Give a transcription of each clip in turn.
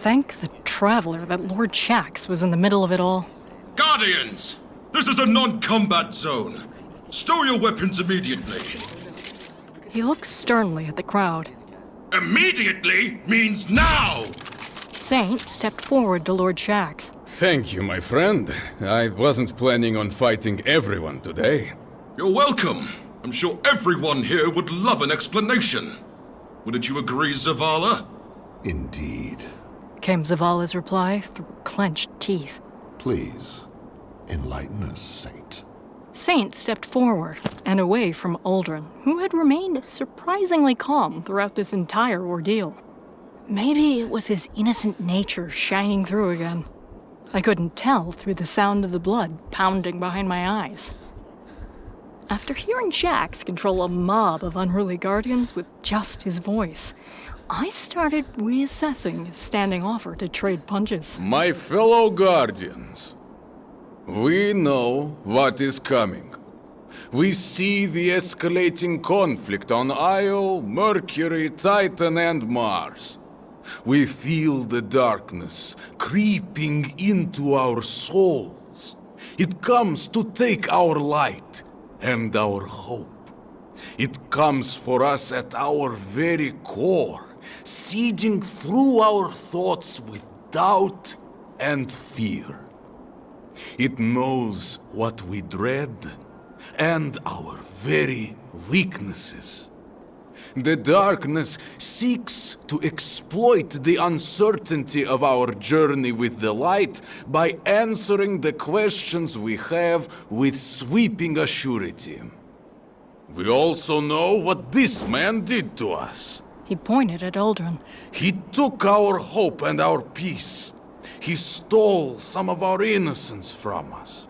thank the Traveler that Lord Shax was in the middle of it all. Guardians! This is a non-combat zone. Stow your weapons immediately. He looked sternly at the crowd. Immediately means now! Saint stepped forward to Lord Shax. Thank you, my friend. I wasn't planning on fighting everyone today. You're welcome. I'm sure everyone here would love an explanation. Wouldn't you agree, Zavala? Indeed. Came Zavala's reply through clenched teeth. Please, enlighten us, Saint. Saint stepped forward and away from Uldren, who had remained surprisingly calm throughout this entire ordeal. Maybe it was his innocent nature shining through again. I couldn't tell through the sound of the blood pounding behind my eyes. After hearing Shax control a mob of unruly guardians with just his voice, I started reassessing his standing offer to trade punches. My fellow guardians, we know what is coming. We see the escalating conflict on Io, Mercury, Titan, and Mars. We feel the darkness creeping into our souls. It comes to take our light and our hope. It comes for us at our very core, seeding through our thoughts with doubt and fear. It knows what we dread and our very weaknesses. The darkness seeks to exploit the uncertainty of our journey with the light by answering the questions we have with sweeping assurity. We also know what this man did to us. He pointed at Uldren. He took our hope and our peace. He stole some of our innocence from us.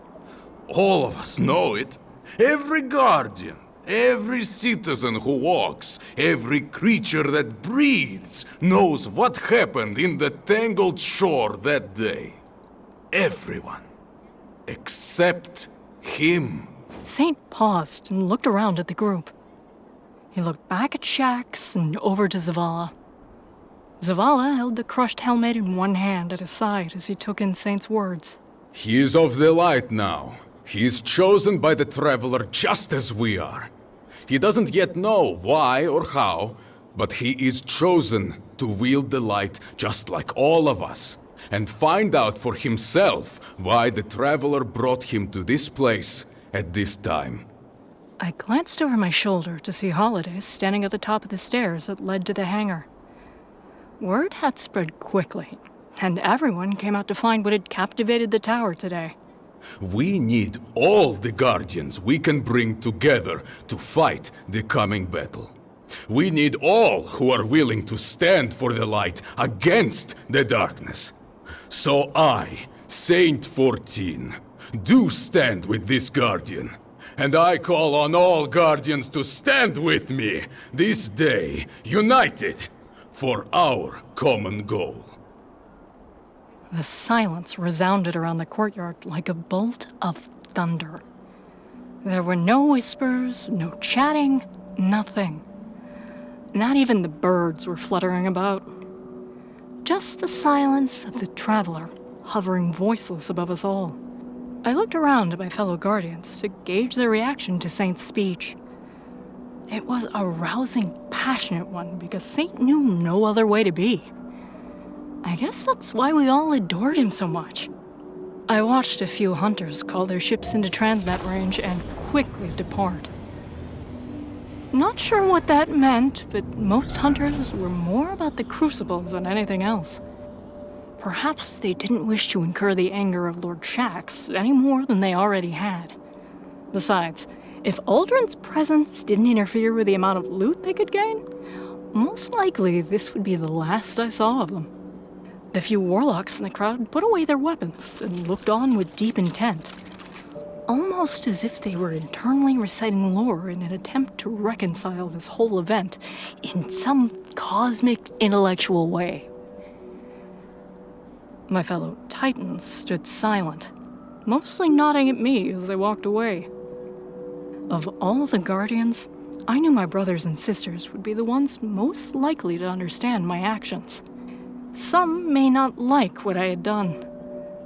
All of us know it. Every guardian, every citizen who walks, every creature that breathes knows what happened in the tangled shore that day. Everyone. Except him. Saint paused and looked around at the group. He looked back at Shax and over to Zavala. Zavala held the crushed helmet in one hand at his side as he took in Saint's words. He is of the light now. He is chosen by the Traveler just as we are. He doesn't yet know why or how, but he is chosen to wield the light just like all of us, and find out for himself why the Traveler brought him to this place at this time. I glanced over my shoulder to see Holiday standing at the top of the stairs that led to the hangar. Word had spread quickly, and everyone came out to find what had captivated the tower today. We need all the Guardians we can bring together to fight the coming battle. We need all who are willing to stand for the light against the darkness. So I, Saint 14, do stand with this Guardian. And I call on all Guardians to stand with me this day, united, for our common goal. The silence resounded around the courtyard like a bolt of thunder. There were no whispers, no chatting, nothing. Not even the birds were fluttering about. Just the silence of the Traveler hovering voiceless above us all. I looked around at my fellow Guardians to gauge their reaction to Saint's speech. It was a rousing, passionate one because Saint knew no other way to be. I guess that's why we all adored him so much. I watched a few hunters call their ships into transmat range and quickly depart. Not sure what that meant, but most hunters were more about the Crucible than anything else. Perhaps they didn't wish to incur the anger of Lord Shax any more than they already had. Besides, if Uldren's presence didn't interfere with the amount of loot they could gain, most likely this would be the last I saw of them. The few warlocks in the crowd put away their weapons and looked on with deep intent, almost as if they were internally reciting lore in an attempt to reconcile this whole event in some cosmic, intellectual way. My fellow Titans stood silent, mostly nodding at me as they walked away. Of all the Guardians, I knew my brothers and sisters would be the ones most likely to understand my actions. Some may not like what I had done,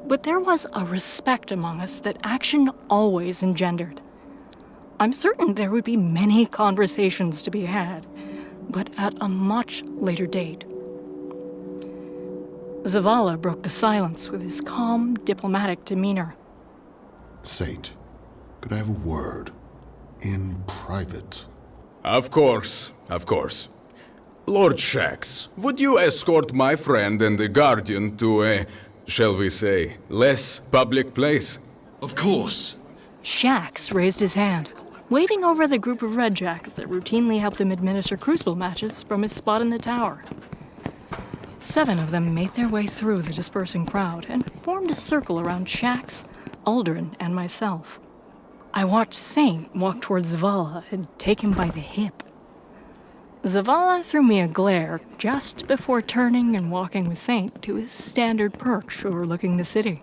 but there was a respect among us that action always engendered. I'm certain there would be many conversations to be had, but at a much later date. Zavala broke the silence with his calm, diplomatic demeanor. Saint, could I have a word? In private. Of course, of course. Lord Shax, would you escort my friend and the Guardian to a, shall we say, less public place? Of course. Shax raised his hand, waving over the group of redjacks that routinely helped him administer crucible matches from his spot in the tower. 7 of them made their way through the dispersing crowd and formed a circle around Shax, Uldren, and myself. I watched Saint walk towards Zavala and take him by the hip. Zavala threw me a glare just before turning and walking with Saint to his standard perch overlooking the city.